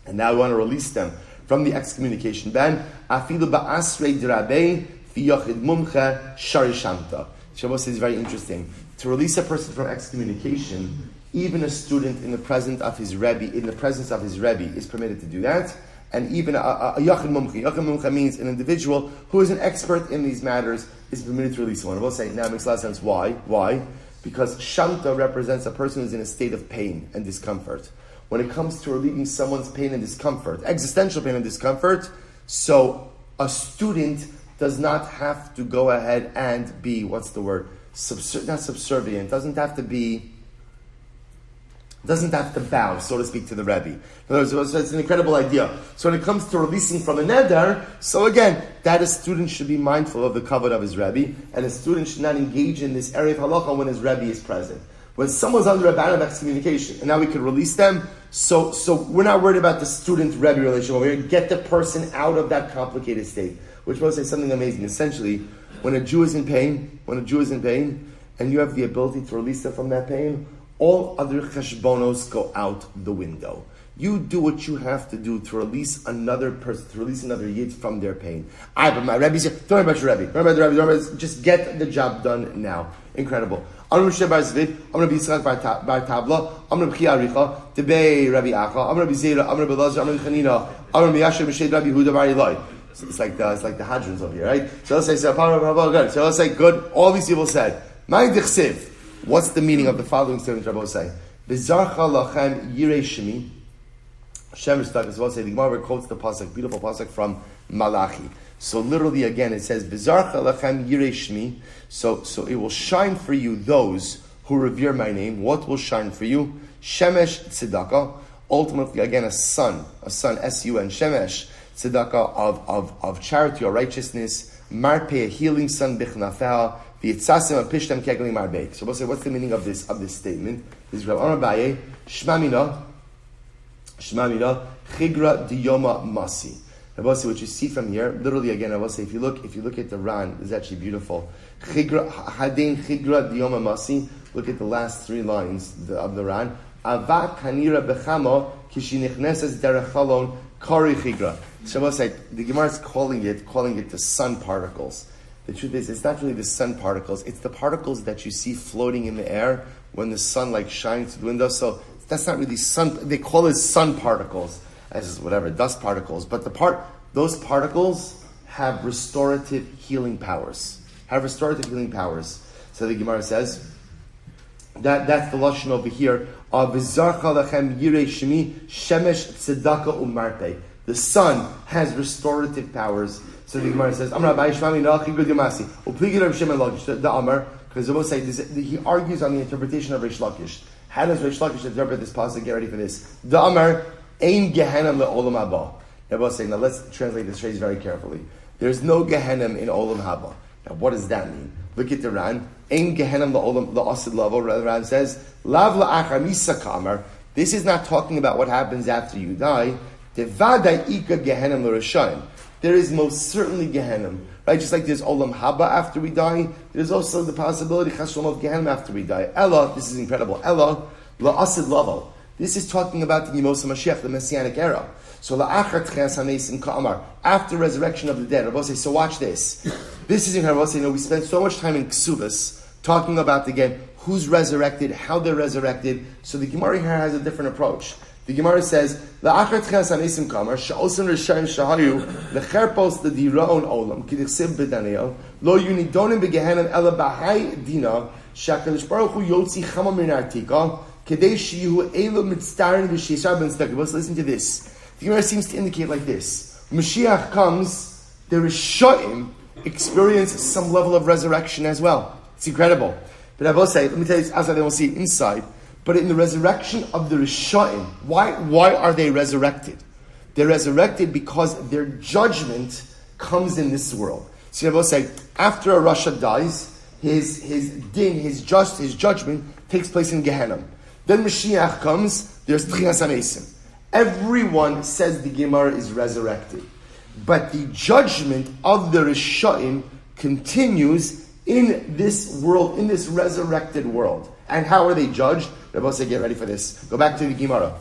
and now we want to release them from the excommunication ban? Afilu ba'asrei d'rabei v'yochid mumcha shari Shamta. Rabbi says, very interesting. To release a person from excommunication, even a student in the presence of his Rebbe, is permitted to do that. And even a yachid mumcha. Yachid mumcha means an individual who is an expert in these matters is permitted to release someone. I will say, now it makes a lot of sense. Why? Because Shamta represents a person who's in a state of pain and discomfort. When it comes to relieving someone's pain and discomfort, existential pain and discomfort, so a student does not have to go ahead and be, not subservient, doesn't have to bow, so to speak, to the Rebbe. In other words, it's an incredible idea. So when it comes to releasing from a neder, so again, that a student should be mindful of the kavod of his Rebbe, and a student should not engage in this area of halacha when his Rebbe is present. When someone's under a ban of excommunication, and now we can release them, so we're not worried about the student-Rebbe relationship. We're going to get the person out of that complicated state, which will say something amazing. Essentially, when a Jew is in pain, and you have the ability to release them from that pain, all other cheshbonos go out the window. You do what you have to do to release another person, to release another yid from their pain. But my Rebbe's here. Don't worry about your Rebbe. Don't worry about the Rebbe. Just get the job done now. Incredible. I'm going to Bar Zvid. I'm going to be Yitzchak Bar Tabla. I'm going to be Aricha. Debei Rabbi Acha. I'm going to be Zera. I'm going to be Lazar. I'm going to be Chanina. I'm going to be Yasher B'Shed Rabbi Yehuda Bar Eloi. It's like the Hadrons over here, right? So let's say, good. So let's say, good. All these people said, Ma'in Dichsiv. What's the meaning of the following statement? Rabbi say, "V'zarcha lachem yirei shemi." Hashem is talking. So we'll say the Gemara quotes the pasuk, beautiful pasuk from Malachi. So literally, again, it says, "V'zarcha lachem yirei shemi." So it will shine for you those who revere my name. What will shine for you? Shemesh tzedakah. Ultimately, again, a sun, S-U-N, Shemesh tzedakah of charity or righteousness. Marpeh, a healing sun, bichnafeh. The Yitzasim and Pishtem Kegli Marbeik. So we'll say, what's the meaning of this statement? This is Rav Abaye, Shmamina, Chigra Diyoma Masi. I will say what you see from here, literally again, I will say, if you look at the Ran, it's actually beautiful. Hadin Chigra Diyoma Masi. Look at the last three lines of the Ran. Ava Kanira Bechamo Kishinichneses Derechalon Kari Chigra. So I will say, the Gemara is calling it the sun particles. The truth is, it's not really the sun particles. It's the particles that you see floating in the air when the sun shines through the window. So that's not really sun. They call it sun particles, as whatever dust particles. But those particles have restorative healing powers. So the Gemara says that's the lashon over here. The sun has restorative powers. So the Gemara says, "I'm Rabbi Shmami Nachi Good Yamasi." The Amar, because the say he argues on the interpretation of Reish Lakish. How does Reish Lakish interpret this pasuk? Get ready for this. The Amar Ein Gehenim leOlam Haba. Everyone saying, now let's translate this phrase very carefully. There's no Gehenim in Olam Haba. Now, what does that mean? Look at the Ran. Ein Gehenim leOlam leAsid Lavo. The Ran says, Lav la'achar misa kamar. This is not talking about what happens after you die. Devadai ika Gehenim leRashayim. There is most certainly Gehenim, right? Just like there's Olam Haba after we die, there's also the possibility Chashem of Gehenim after we die. Ella, this is incredible. Ella, la'asid lavo. This is talking about the Yemos HaMashiach, the Messianic era. So la'achar tchias hamesim ka'amar, after resurrection of the dead. Rabbi say, so watch this. This is incredible. Rabbi say, we spend so much time in Ksuvas talking about again who's resurrected, how they're resurrected. So the Gemara here has a different approach. The Gemara says, "La'achar tchias hamesim kamar sha'osin rishayim shahayu lecherpos the diraon olam k'dichsiv b'Daniel lo yunidonim b'gehenim ela b'hai dina shakadosh baruch hu yotzi chama min artika kedei shiyu elu mitzdarin v'shisar ben tzedakah." Let's listen to this. The Gemara seems to indicate like this: Mashiach comes, the Rishonim experience some level of resurrection as well. It's incredible. But I will say, let me tell you, outside they won't see it inside. But in the resurrection of the Rishayim, why are they resurrected? They're resurrected because their judgment comes in this world. So you will say, after a Rasha dies, his din, his judgment takes place in Gehenna. Then Mashiach comes, there's Tchias HaMesim. Everyone says the Gemara is resurrected. But the judgment of the Rishayim continues in this world, in this resurrected world. And how are they judged? Rabbi say, get ready for this. Go back to the Gemara.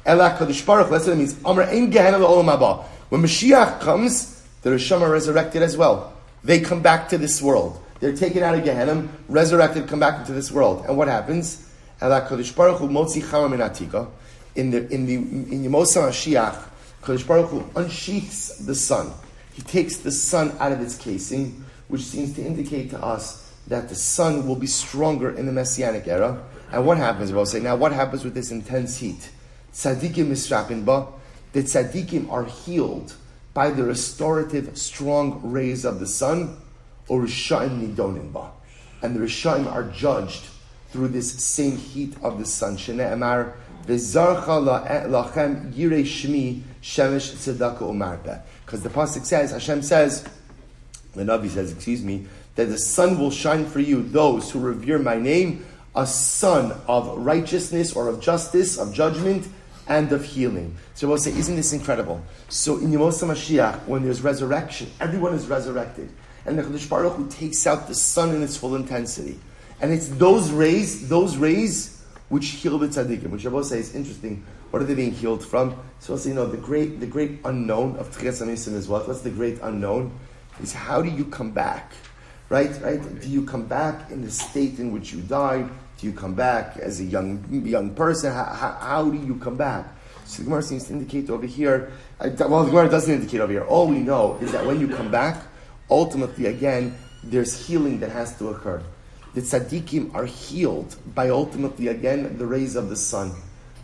Ela Kadosh Baruch, that's what it means. Amar ein Gehenna le'olam haba. When Mashiach comes, the Rishayim are resurrected as well. They come back to this world. They're taken out of Gehenna, resurrected, come back into this world. And what happens? Ela Kadosh Baruch hu motzi chama min atika. In Yemosah Mashiach, Kadosh Baruch hu unsheaths the sun. He takes the sun out of its casing, which seems to indicate to us that the sun will be stronger in the Messianic era. And what happens? We'll say, now what happens with this intense heat? Tzadikim misrapin ba. The tzadikim are healed by the restorative, strong rays of the sun, or Rishayim nidonim ba. And the Rishayim are judged through this same heat of the sun. Shene'emar, v'zarcha lachem yirei shmi shemesh tzedaka umarpeh. Because the pasuk says, Hashem says, the Navi says, that the sun will shine for you, those who revere my name, a sun of righteousness or of justice, of judgment, and of healing. So we'll say, isn't this incredible? So in Yemosah Mashiach, when there's resurrection, everyone is resurrected. And the Kadosh Baruch Hu takes out the sun in its full intensity. And it's those rays which heal the tzaddikim, which I will say is interesting. What are they being healed from? So we'll say, the great unknown of Tchias HaMesim is what? What's the great unknown? Is how do you come back? Right? Do you come back in the state in which you died? Do you come back as a young person? How do you come back? So the Gemara seems to indicate over here, the Gemara doesn't indicate over here. All we know is that when you come back, ultimately, again, there's healing that has to occur. The tzaddikim are healed by ultimately, again, the rays of the sun.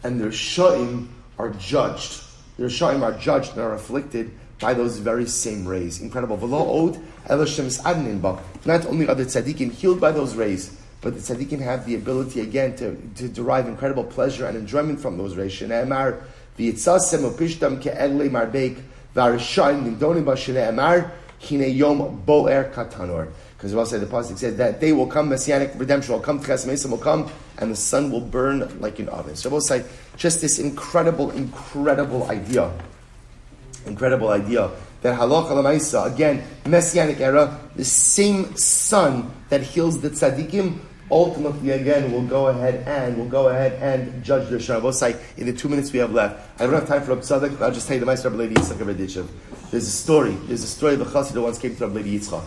And the Rishayim are judged. The Rishayim are judged and are afflicted by those very same rays. Incredible. Not only are the tzaddikim healed by those rays, but the tzaddikim have the ability again to derive incredible pleasure and enjoyment from those rays. Shene'emar v'yitzasem upishtam ke'eglei marbek v'arishayim nimdonim ba shene'emar hine yom bo'er katanor. Because also the pasuk said that day will come, Messianic redemption will come, Tchias HaMesim will come, and the sun will burn like an oven. So we'll say just this incredible idea. Incredible idea that halacha l'maisa, again, Messianic era, the same sun that heals the tzaddikim, ultimately again will go ahead and judge the Rishayim. We'll say in the 2 minutes we have left. I don't have time for Rabbi Tzaddik, but I'll just tell you the Meister Rabbi Yitzy of Berditchev. There's a story of a chassid that once came to Rabbi Yitzchak.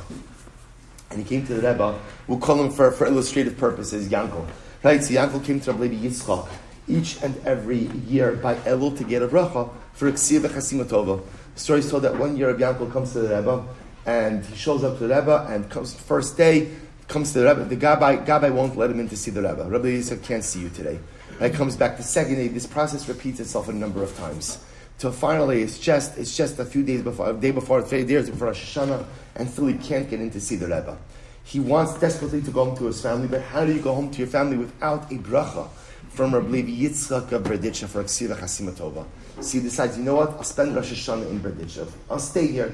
And he came to the Rebbe, we'll call him for illustrative purposes, Yanky. Right, so Yanky came to Rabbi Yitzchak each and every year by Elul to get a bracha for Ksiv v'Chasima Tova. The story is told that one year Rabbi Yanky comes to the Rebbe, and he shows up to the Rebbe, and comes first day, comes to the Rebbe, the Gabbai won't let him in to see the Rebbe. Rabbi Yitzchak can't see you today. And he comes back the second day, this process repeats itself a number of times. So finally, it's just a few days before, a day before, 3 days before Rosh Hashanah, and Philip can't get in to see the Rebbe. He wants desperately to go home to his family, but how do you go home to your family without a bracha from Rabbi Yitzchak of Berditchev for Ksiv v'Chasima Tova? So he decides, you know what? I'll spend Rosh Hashanah in Berditchev. I'll stay here.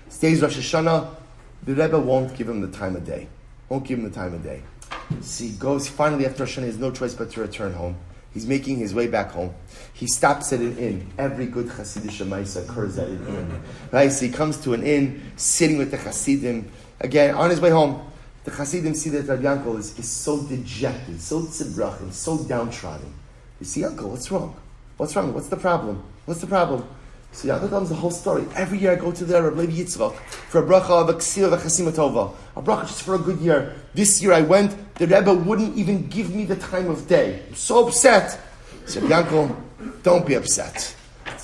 Stays Rosh Hashanah. The Rebbe won't give him the time of day. So he goes, finally after Rosh Hashanah, he has no choice but to return home. He's making his way back home. He stops at an inn. Every good Hasidic Maisa occurs at an inn. Right? So he comes to an inn, sitting with the Hasidim. Again, on his way home, the Hasidim see that Rabbi Yanky is so dejected, so tzibrach, and so downtrodden. You see, Yanky, what's wrong? What's the problem? So Yanky tells the whole story. Every year I go to the Rabbi Yitzchak for a bracha of a ksiv v'chasima tova. A bracha just for a good year. This year I went, the Rebbe wouldn't even give me the time of day. I'm so upset. So Yanky, don't be upset.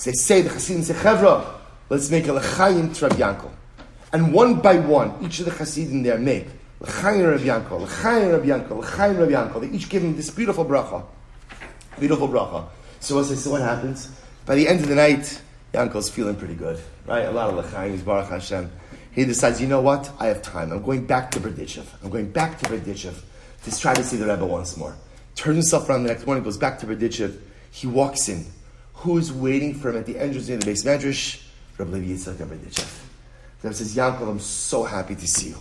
They say, the Hasidim say, Chevra, let's make a l'chaim to Rabbi Yanky. And one by one, each of the Hasidim there make l'chaim Rabbi Yanky, l'chaim Rabbi Yanky, l'chaim Rabbi Yanky. They each give him this beautiful bracha. So what happens? By the end of the night, Yankel's feeling pretty good, right? A lot of l'chaim, he's Baruch Hashem. He decides, you know what? I have time. I'm going back to Berditchev. to try to see the Rebbe once more. Turns himself around the next morning, goes back to Berdichev. He walks in. Who's waiting for him at the entrance of the base medrash? Rabbi Yitzchak of Berdichev. The Rebbe says, Yankov, I'm so happy to see you.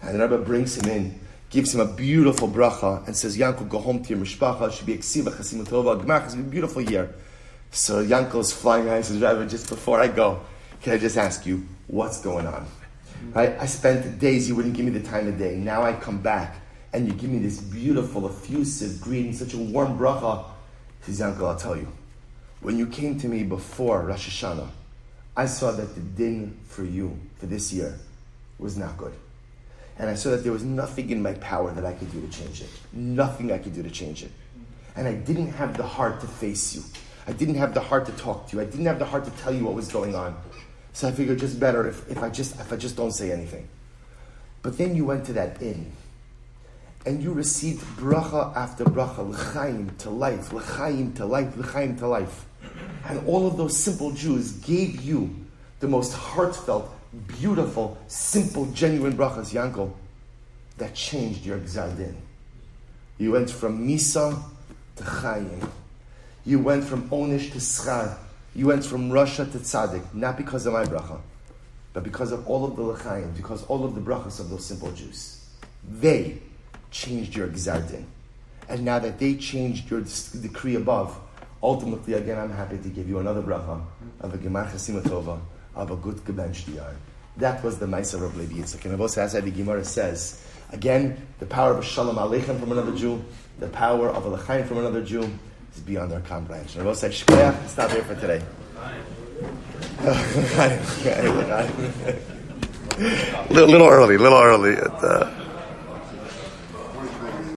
And the Rebbe brings him in, gives him a beautiful bracha, and says, Yankov, go home to your mishpacha. It should be eksiva, chasima tova, gmach. It's a beautiful year. So Yankov is flying out. He says, Rebbe, just before I go, can I just ask you, what's going on? Right? I spent days, you wouldn't give me the time of day. Now I come back, and you give me this beautiful, effusive greeting, such a warm bracha. He says, Yankov, I'll tell you. When you came to me before Rosh Hashanah, I saw that the din for you, for this year, was not good. And I saw that there was nothing in my power that I could do to change it. Nothing I could do to change it. And I didn't have the heart to face you. I didn't have the heart to talk to you. I didn't have the heart to tell you what was going on. So I figured just better if I just don't say anything. But then you went to that inn, and you received bracha after bracha, l'chaim to life, l'chaim to life, l'chaim to life. And all of those simple Jews gave you the most heartfelt, beautiful, simple, genuine brachas, Yankel, that changed your gzar din. You went from Misa to Chaim. You went from Onish to Schar. You went from Russia to Tzaddik, not because of my bracha, but because of all of the l'chaim, because all of the brachas of those simple Jews. They changed your gzar din. And now that they changed your decree above, ultimately, again, I'm happy to give you another bracha of a gemar chasima tova, of a good gebench diyar. That was the Ma'aser of Levi Yitzchak. And Avos Asad, the Gemara says, again, the power of a shalom aleichem from another Jew, the power of a l'chaim from another Jew, is beyond our comprehension. Avos said, shkoyach, stop here for today. Little early.